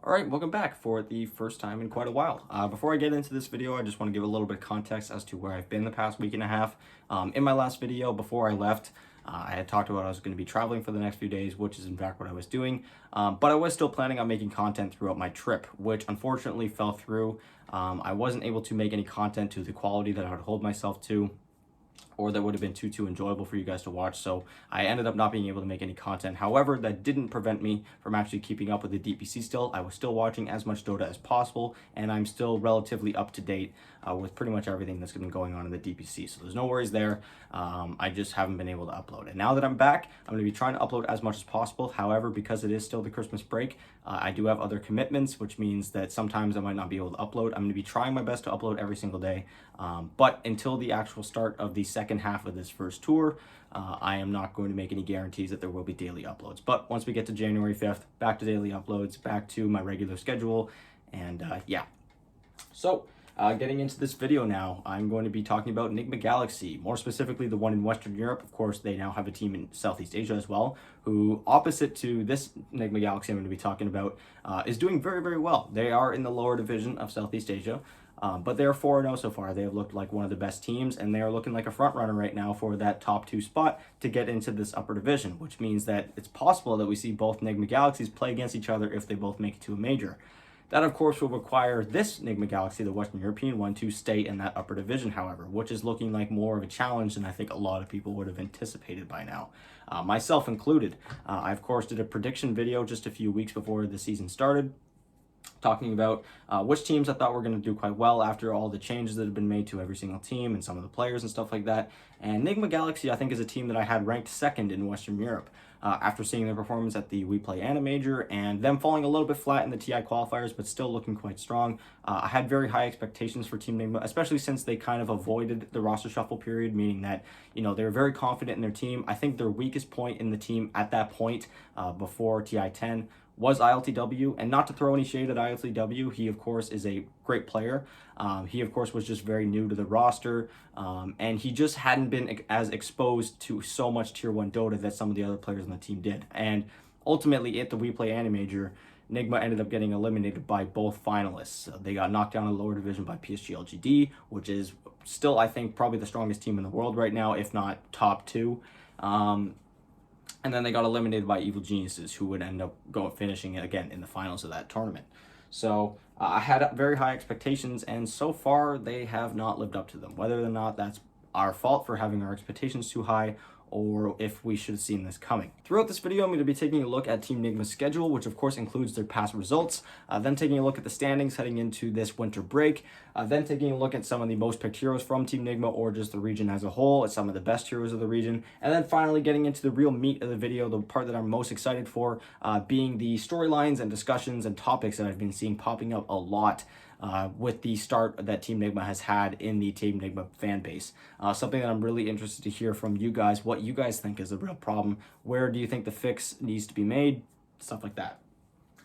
Alright, welcome back for the first time in quite a while. Before I get into this video, I just want to give a little bit of context as to where I've been the past week and a half. In my last video, before I left, I had talked about I was going to be traveling for the next few days, which is in fact what I was doing. But I was still planning on making content throughout my trip, which unfortunately fell through. I wasn't able to make any content to the quality that I would hold myself to, or that would have been too enjoyable for you guys to watch. So I ended up not being able to make any content. However, that didn't prevent me from actually keeping up with the DPC still. I was still watching as much Dota as possible, and I'm still relatively up to date with pretty much everything that's been going on in the DPC. So there's no worries there. I just haven't been able to upload. And now that I'm back, I'm going to be trying to upload as much as possible. However, because it is still the Christmas break, I do have other commitments, which means that sometimes I might not be able to upload. I'm going to be trying my best to upload every single day. But until the actual start of the second half of this first tour, I am not going to make any guarantees that there will be daily uploads. But once we get to January 5th, back to daily uploads, back to my regular schedule, and yeah. So, getting into this video now, I'm going to be talking about Nigma Galaxy, more specifically the one in Western Europe. Of course, they now have a team in Southeast Asia as well, who, opposite to this Nigma Galaxy I'm going to be talking about, is doing very well. They are in the lower division of Southeast Asia, but they're 4-0 so far. They have looked like one of the best teams, and they are looking like a front runner right now for that top 2 spot to get into this upper division, which means that it's possible that we see both Nigma Galaxies play against each other if they both make it to a major. That, of course, will require this Nigma Galaxy, the Western European one, to stay in that upper division, however, which is looking like more of a challenge than I think a lot of people would have anticipated by now, myself included. I, of course, did a prediction video just a few weeks before the season started, talking about which teams I thought were going to do quite well after all the changes that have been made to every single team and some of the players and stuff like that. And Nigma Galaxy, I think, is a team that I had ranked second in Western Europe. After seeing their performance at the We Play Anna Major and them falling a little bit flat in the TI qualifiers, but still looking quite strong. I had very high expectations for Team Nigma, especially since they kind of avoided the roster shuffle period, meaning that, you know, they were very confident in their team. I think their weakest point in the team at that point, before TI 10, was iLTW, and not to throw any shade at iLTW, he of course is a great player. He of course was just very new to the roster, and he just hadn't been as exposed to so much tier 1 Dota that some of the other players on the team did. And ultimately at the We Play Anna Major, Nigma ended up getting eliminated by both finalists. They got knocked down in the lower division by PSG LGD, which is still, I think, probably the strongest team in the world right now, if not top 2. And then they got eliminated by Evil Geniuses, who would end up finishing it again in the finals of that tournament. So I had very high expectations, and so far they have not lived up to them. Whether or not that's our fault for having our expectations too high, or if we should have seen this coming. Throughout this video, I'm going to be taking a look at Team Nigma's schedule, which of course includes their past results, then taking a look at the standings heading into this winter break, then taking a look at some of the most picked heroes from Team Nigma or just the region as a whole, at some of the best heroes of the region, and then finally getting into the real meat of the video, the part that I'm most excited for, being the storylines and discussions and topics that I've been seeing popping up a lot with the start that Team Nigma has had in the Team Nigma fan base. Something that I'm really interested to hear from you guys, what you guys think is a real problem, where do you think the fix needs to be made, stuff like that.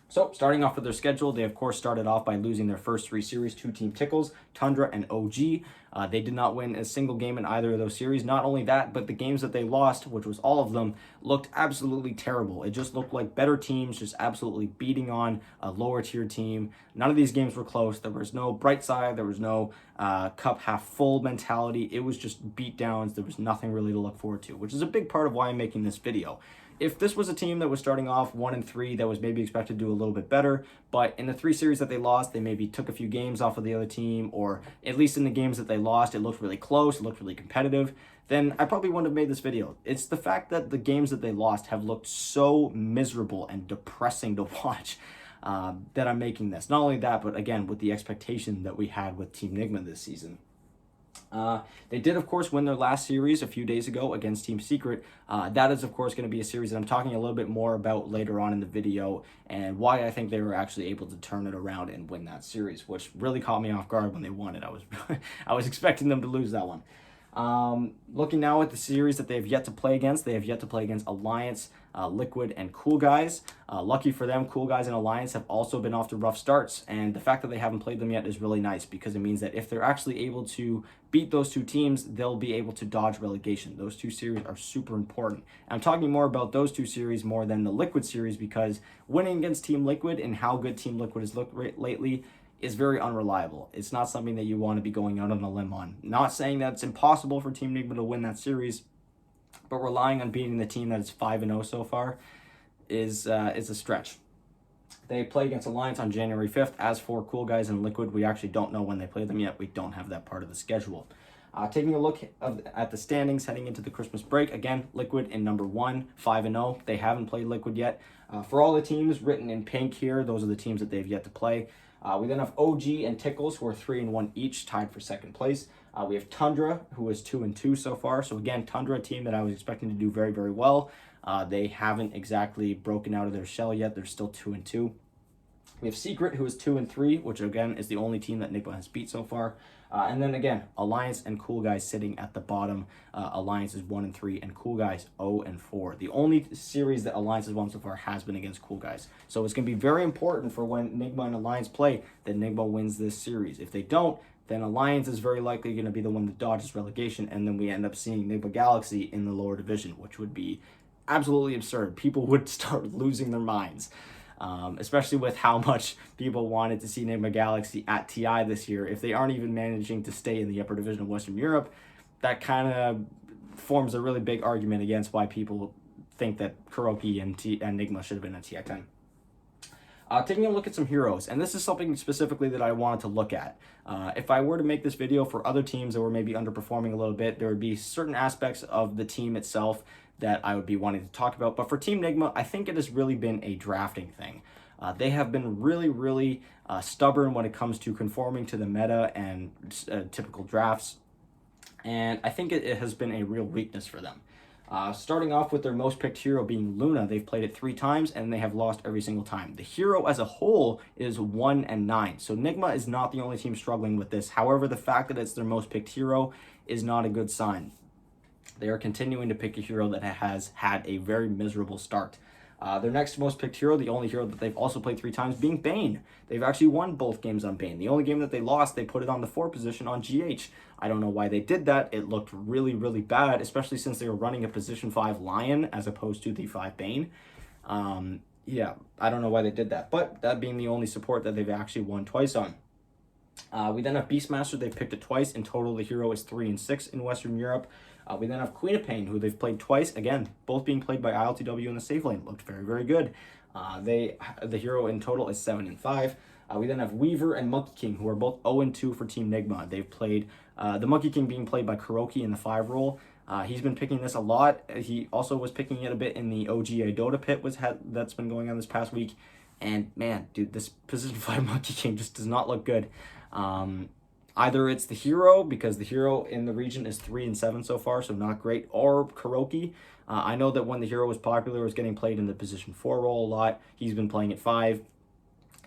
So, starting off with their schedule, they of course started off by losing their first 3 series to Team Tickles, Tundra, and OG. They did not win a single game in either of those series. Not only that, but the games that they lost, which was all of them, looked absolutely terrible. It just looked like better teams just absolutely beating on a lower tier team. None of these games were close. There was no bright side. There was no cup half full mentality. It was just beat downs. There was nothing really to look forward to, which is a big part of why I'm making this video. If this was a team that was starting off 1-3, that was maybe expected to do a little bit better, but in the 3 series that they lost, they maybe took a few games off of the other team, or at least in the games that they lost, it looked really close, it looked really competitive, then I probably wouldn't have made this video. It's the fact that the games that they lost have looked so miserable and depressing to watch that I'm making this. Not only that, but again, with the expectation that we had with Team Nigma this season. They did, of course, win their last series a few days ago against Team Secret. That is, of course, going to be a series that I'm talking a little bit more about later on in the video, and why I think they were actually able to turn it around and win that series, which really caught me off guard when they won it. I was expecting them to lose that one. Looking now at the series that they have yet to play against, they have yet to play against Alliance, Liquid, and Cool Guys. Lucky for them, Cool Guys and Alliance have also been off to rough starts, and the fact that they haven't played them yet is really nice because it means that if they're actually able to beat those two teams, they'll be able to dodge relegation. Those two series are super important. And I'm talking more about those two series more than the Liquid series because winning against Team Liquid and how good Team Liquid has looked lately is very unreliable. It's not something that you want to be going out on a limb on. Not saying that it's impossible for Team Nigma to win that series, but relying on beating the team that is 5-0 so far is a stretch. They play against Alliance on January 5th. As for Cool Guys and Liquid, we actually don't know when they play them yet. We don't have that part of the schedule. Taking a look at the standings heading into the Christmas break, again, Liquid in number 1, 5-0. They haven't played Liquid yet. For all the teams written in pink here, those are the teams that they've yet to play. We then have OG and Tickles, who are 3-1 each, tied for second place. We have Tundra, who is 2-2 so far. So again, Tundra, a team that I was expecting to do very, very well. They haven't exactly broken out of their shell yet. They're still 2-2. We have Secret, who is 2-3, which again is the only team that Nigma has beat so far. And then again, Alliance and Cool Guys sitting at the bottom. Alliance is 1-3 and Cool Guys 0-4. The only series that Alliance has won so far has been against Cool Guys. So it's going to be very important for when Nigma and Alliance play that Nigma wins this series. If they don't, then Alliance is very likely going to be the one that dodges relegation, and then we end up seeing Nigma Galaxy in the lower division, which would be absolutely absurd. People would start losing their minds. Especially with how much people wanted to see Nigma Galaxy at TI this year. If they aren't even managing to stay in the upper division of Western Europe, that kind of forms a really big argument against why people think that Kuroky and Nigma should have been at TI10. Taking a look at some heroes, and this is something specifically that I wanted to look at. If I were to make this video for other teams that were maybe underperforming a little bit, there would be certain aspects of the team itself that I would be wanting to talk about. But for Team Nigma, I think it has really been a drafting thing. They have been really stubborn when it comes to conforming to the meta and typical drafts. And I think it has been a real weakness for them. Starting off with their most picked hero being Luna, they've played it 3 times and they have lost every single time. The hero as a whole is 1-9. So Nigma is not the only team struggling with this. However, the fact that it's their most picked hero is not a good sign. They are continuing to pick a hero that has had a very miserable start. Their next most picked hero, the only hero that they've also played 3 times, being Bane. They've actually won both games on Bane. The only game that they lost, they put it on the 4 position on GH. I don't know why they did that. It looked really bad, especially since they were running a position 5 Lion as opposed to the 5 Bane. Yeah, I don't know why they did that, but that being the only support that they've actually won twice on. We then have Beastmaster. They've picked it twice. In total, the hero is 3-6 in Western Europe. We then have Queen of Pain, who they've played twice. Again, both being played by iLTW in the safe lane. Looked very good. The hero in total is 7-5. We then have Weaver and Monkey King, who are both 0-2 for Team Nigma. They've played the Monkey King being played by Kuroky in the 5 role. He's been picking this a lot. He also was picking it a bit in the OGA Dota pit that's been going on this past week. And man, dude, this position 5 Monkey King just does not look good. Either it's the hero, because the hero in the region is 3-7 so far, so not great, or Kuroky. I know that when the hero was popular, it was getting played in the position 4 role a lot. He's been playing at 5.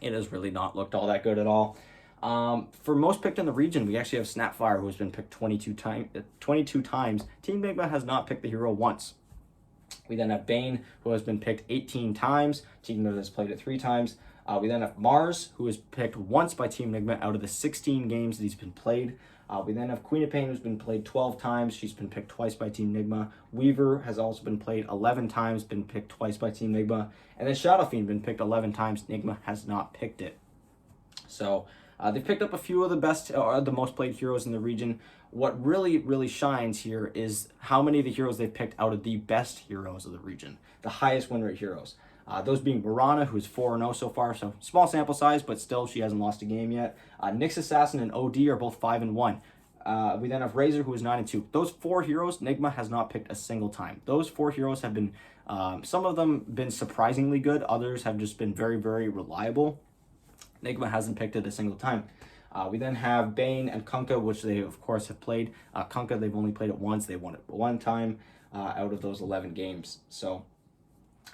It has really not looked all that good at all. For most picked in the region, we actually have Snapfire, who has been picked 22 times. Team Nigma has not picked the hero once. We then have Bane, who has been picked 18 times. Team Nigma has played it 3 times. We then have Mars, who is picked once by Team Nigma out of the 16 games that he's been played. We then have Queen of Pain, who's been played 12 times. She's been picked twice by Team Nigma. Weaver has also been played 11 times, been picked twice by Team Nigma. And then Shadow Fiend been picked 11 times. Nigma has not picked it. So they've picked up a few of the best, or the most played heroes in the region. What really shines here is how many of the heroes they've picked out of the best heroes of the region, the highest win rate heroes. Those being Mirana, who's 4-0 so far, so small sample size, but still she hasn't lost a game yet. Nyx Assassin and OD are both 5-1. We then have Razor, who is 9-2. Those 4 heroes, Nigma has not picked a single time. Those 4 heroes have been, some of them been surprisingly good, others have just been very reliable. Nigma hasn't picked it a single time. We then have Bane and Kunkka, which they of course have played. Kunkka, they've only played it once. They won it 1 time out of those 11 games. So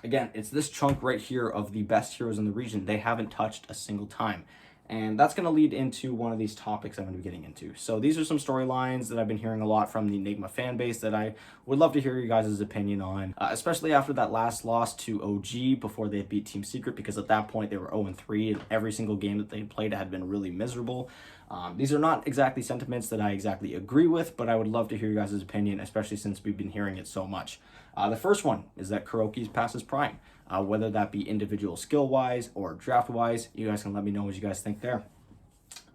again, it's this chunk right here of the best heroes in the region. They haven't touched a single time. And that's going to lead into one of these topics I'm going to be getting into. So these are some storylines that I've been hearing a lot from the Nigma fan base that I would love to hear you guys' opinion on, especially after that last loss to OG before they beat Team Secret, because at that point they were 0-3 and every single game that they played had been really miserable. These are not exactly sentiments that I exactly agree with, but I would love to hear you guys' opinion, especially since we've been hearing it so much. The first one is that Kuroky's past his prime. Whether that be individual skill-wise or draft-wise, you guys can let me know what you guys think there.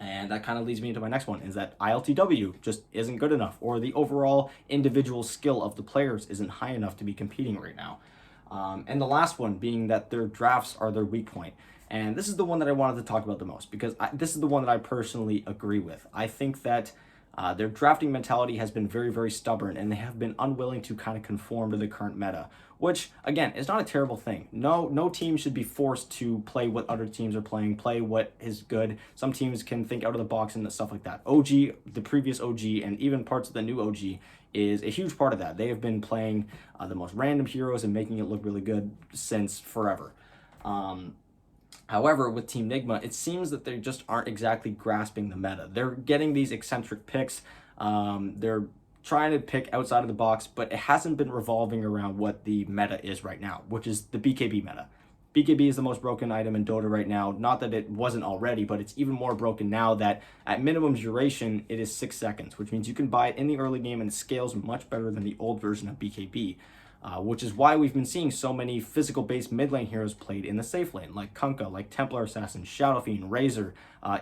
And that kind of leads me into my next one, is that iLTW just isn't good enough, or the overall individual skill of the players isn't high enough to be competing right now. And the last one being that their drafts are their weak point. And this is the one that I wanted to talk about the most, because this is the one that I personally agree with. I think that their drafting mentality has been very, very stubborn, and they have been unwilling to kind of conform to the current meta, which, again, is not a terrible thing. No team should be forced to play what other teams are playing, play what is good. Some teams can think out of the box and stuff like that. OG, the previous OG, and even parts of the new OG is a huge part of that. They have been playing the most random heroes and making it look really good since forever. However, with Team Nigma, it seems that they just aren't exactly grasping the meta. They're getting these eccentric picks. They're trying to pick outside of the box, but it hasn't been revolving around what the meta is right now, which is the BKB meta. BKB is the most broken item in Dota right now. Not that it wasn't already, but it's even more broken now that at minimum duration, it is 6 seconds, which means you can buy it in the early game and it scales much better than the old version of BKB. Which is why we've been seeing so many physical-based mid lane heroes played in the safe lane, like Kunkka, like Templar Assassin, Shadow Fiend, Razor,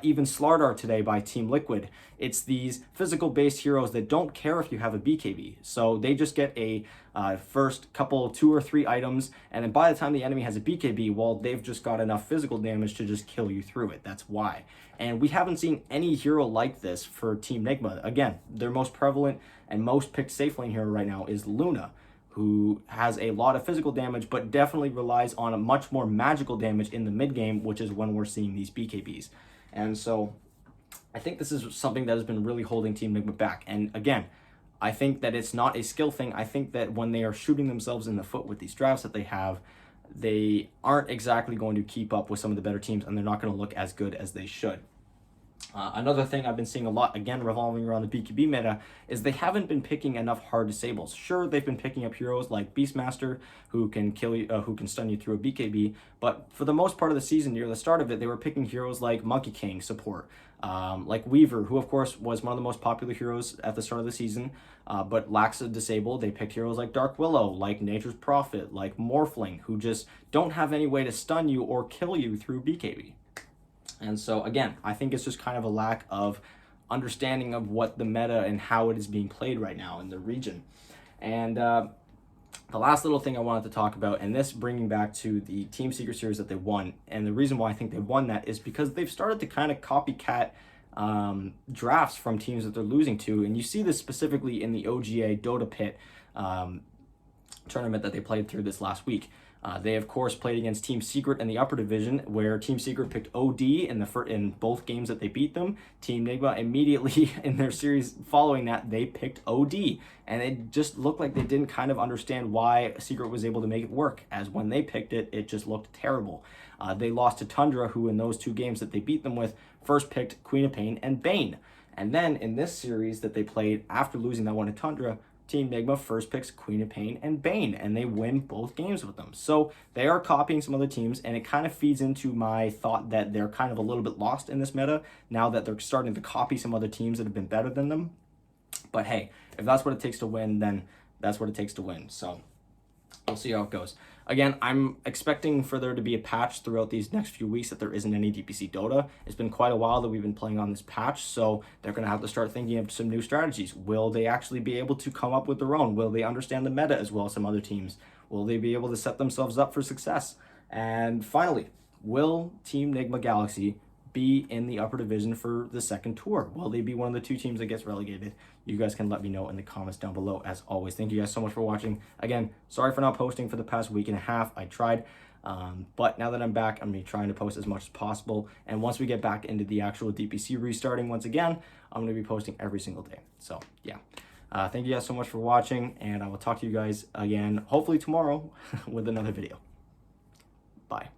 even Slardar today by Team Liquid. It's these physical-based heroes that don't care if you have a BKB, so they just get a first couple, 2 or 3 items, and then by the time the enemy has a BKB, well, they've just got enough physical damage to just kill you through it. That's why. And we haven't seen any hero like this for Team Nigma. Again, their most prevalent and most picked safe lane hero right now is Luna, who has a lot of physical damage, but definitely relies on a much more magical damage in the mid game, which is when we're seeing these BKBs. And so I think this is something that has been really holding Team Nigma back. And again, I think that it's not a skill thing. I think that when they are shooting themselves in the foot with these drafts that they have, they aren't exactly going to keep up with some of the better teams, and they're not going to look as good as they should. Another thing I've been seeing a lot, again revolving around the BKB meta, is they haven't been picking enough hard disables. Sure, they've been picking up heroes like Beastmaster, who can kill you, who can stun you through a BKB, but for the most part of the season, near the start of it, they were picking heroes like Monkey King support, like Weaver, who of course was one of the most popular heroes at the start of the season, but lacks a disable. They picked heroes like Dark Willow, like Nature's Prophet, like Morphling, who just don't have any way to stun you or kill you through BKB. And so, again, I think it's just kind of a lack of understanding of what the meta and how it is being played right now in the region. And the last little thing I wanted to talk about, and this bringing back to the Team Secret Series that they won, and the reason why I think they won that is because they've started to kind of copycat drafts from teams that they're losing to. And you see this specifically in the OGA Dota Pit tournament that they played through this last week. They, of course, played against Team Secret in the upper division, where Team Secret picked OD in both games that they beat them. Team Nigma immediately in their series following that, they picked OD. And it just looked like they didn't kind of understand why Secret was able to make it work, as when they picked it, it just looked terrible. They lost to Tundra, who in those 2 games that they beat them with, first picked Queen of Pain and Bane. And then in this series that they played after losing that one to Tundra, Team Nigma first picks Queen of Pain and Bane, and they win both games with them. So they are copying some other teams, and it kind of feeds into my thought that they're kind of a little bit lost in this meta now that they're starting to copy some other teams that have been better than them. But hey, if that's what it takes to win, then that's what it takes to win. So we'll see how it goes. Again, I'm expecting for there to be a patch throughout these next few weeks that there isn't any DPC Dota. It's been quite a while that we've been playing on this patch, so they're going to have to start thinking of some new strategies. Will they actually be able to come up with their own? Will they understand the meta as well as some other teams? Will they be able to set themselves up for success? And finally, will Team Nigma Galaxy be in the upper division for the second tour? Will they be one of the 2 teams that gets relegated? You guys can let me know in the comments down below. As always, thank you guys so much for watching. Again, sorry for not posting for the past week and a half. I tried, but now that I'm back, I'm going to be trying to post as much as possible. And once we get back into the actual DPC restarting once again, I'm going to be posting every single day. So yeah, thank you guys so much for watching, and I will talk to you guys again hopefully tomorrow with another video. Bye.